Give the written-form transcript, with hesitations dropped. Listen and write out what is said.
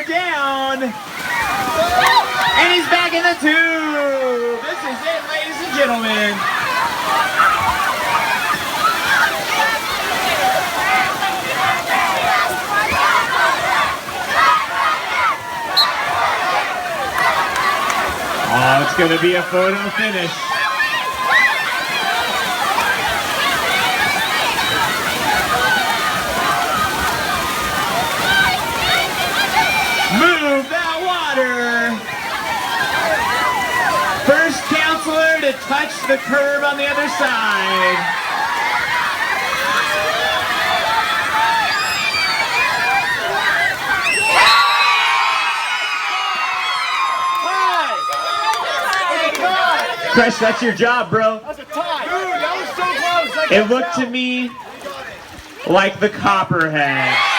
go down. And he's back in the tube. This is it, ladies and gentlemen. Oh, it's going to be a photo finish. Move that water. First counselor to touch the curb on the other side. Crush, that's your job, bro. That's a tie. Dude, that was so close. It looked to me like the Copperhead.